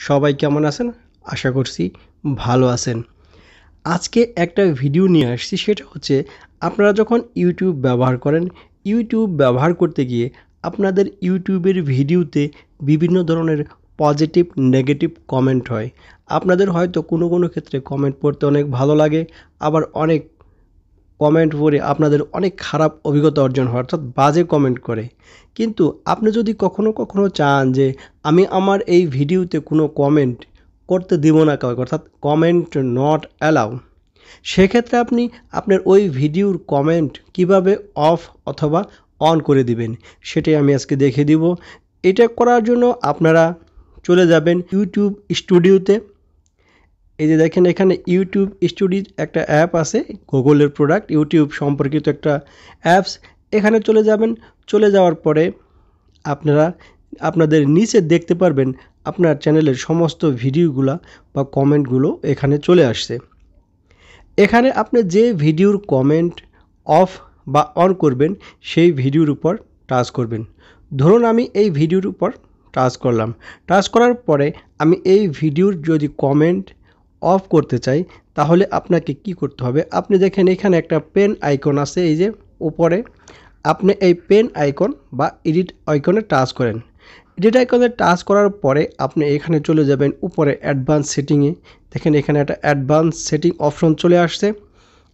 সবাই কেমন আছেন? আশা করছি ভালো আছেন। আজকে একটা ভিডিও নিয়ে আসছি, সেটা হচ্ছে আপনারা যখন ইউটিউব ব্যবহার করেন, ইউটিউব ব্যবহার করতে গিয়ে আপনাদের ইউটিউবের ভিডিওতে বিভিন্ন ধরনের পজিটিভ, নেগেটিভ কমেন্ট হয়। আপনাদের হয়তো কোনো ক্ষেত্রে কমেন্ট পড়তে অনেক ভালো লাগে, আবার অনেক কমেন্ট পড়ে আপনাদের অনেক খারাপ অভিজ্ঞতা অর্জন হয়, অর্থাৎ বাজে কমেন্ট করে। কিন্তু আপনি যদি কখনো চান যে আমি আমার এই ভিডিওতে কোনো কমেন্ট করতে দিব না কাউকে, অর্থাৎ কমেন্ট নট অ্যালাউ, সেক্ষেত্রে আপনি আপনার ওই ভিডিওর কমেন্ট কিভাবে অফ অথবা অন করে দিবেন সেটাই আমি আজকে দেখিয়ে দিব। এটা করার জন্য আপনারা চলে যাবেন ইউটিউব স্টুডিওতে। এই যে দেখেন, এখানে ইউটিউব স্টুডিও একটা অ্যাপ আছে, গুগলের প্রোডাক্ট, ইউটিউব সম্পর্কিত একটা অ্যাপস। এখানে চলে যাবেন। চলে যাওয়ার পরে আপনারা আপনাদের নিচে দেখতে পারবেন আপনার চ্যানেলের সমস্ত ভিডিওগুলো বা কমেন্টগুলো এখানে চলে আসছে। এখানে আপনি যে ভিডিওর কমেন্ট অফ বা অন করবেন সেই ভিডিওর উপর টাচ করবেন। ধরুন আমি এই ভিডিওর উপর টাচ করলাম। টাচ করার পরে আমি এই ভিডিওর যদি কমেন্ট অফ করতে চাই, তাহলে আপনাকে কি করতে হবে? আপনি দেখেন এখানে একটা পেন আইকন আছে, এই যে উপরে। আপনি এই পেন আইকন বা এডিট আইকনে টাচ করেন। এডিট আইকনে টাচ করার পরে আপনি এখানে চলে যাবেন উপরে অ্যাডভান্স সেটিংয়ে। দেখেন এখানে একটা অ্যাডভান্স সেটিং অপশন চলে আসছে।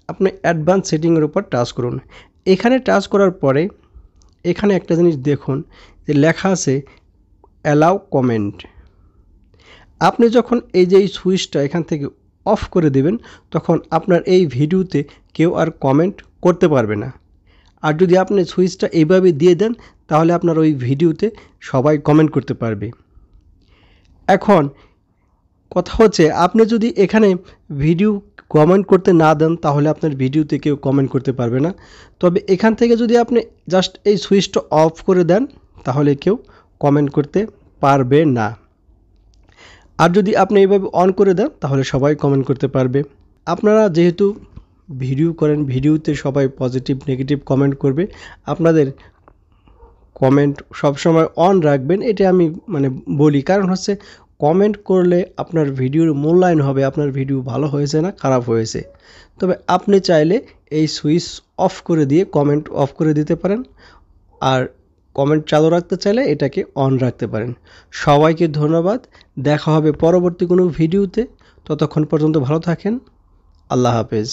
আপনি অ্যাডভান্স সেটিংয়ের উপর টাচ করুন। এখানে টাচ করার পরে এখানে একটা জিনিস দেখুন যে লেখা আছে অ্যালাউ কমেন্ট। আপনি যখন এই যে এই সুইচটা এখান থেকে অফ করে দেবেন, তখন আপনার এই ভিডিওতে কেউ আর কমেন্ট করতে পারবে না। আর যদি আপনি সুইচটা এইভাবে দিয়ে দেন, তাহলে আপনার ওই ভিডিওতে সবাই কমেন্ট করতে পারবে। এখন কথা হচ্ছে, আপনি যদি এখানে ভিডিও কমেন্ট করতে না দেন, তাহলে আপনার ভিডিওতে কেউ কমেন্ট করতে পারবে না। তবে এখান থেকে যদি আপনি জাস্ট এই সুইচটা অফ করে দেন, তাহলে কেউ কমেন্ট করতে পারবে না। আর যদি আপনি এইভাবে অন করে দেন, তাহলে সবাই কমেন্ট করতে পারবে। আপনারা যেহেতু ভিডিও করেন, ভিডিওতে সবাই পজিটিভ নেগেটিভ কমেন্ট করবে, আপনাদের কমেন্ট সবসময় অন রাখবেন, এটা আমি বলি। কারণ হচ্ছে কমেন্ট করলে আপনার ভিডিওর মূল্যায়ন হবে, আপনার ভিডিও ভালো হয়েছে না খারাপ হয়েছে। তবে আপনি চাইলে এই সুইচ অফ করে দিয়ে কমেন্ট অফ করে দিতে পারেন, আর কমেন্ট চালু রাখতে চাইলে এটাকে অন রাখতে পারেন। সবাইকে ধন্যবাদ। দেখা হবে পরবর্তী কোনো ভিডিওতে। ততক্ষণ পর্যন্ত ভালো থাকেন। আল্লাহ হাফেজ।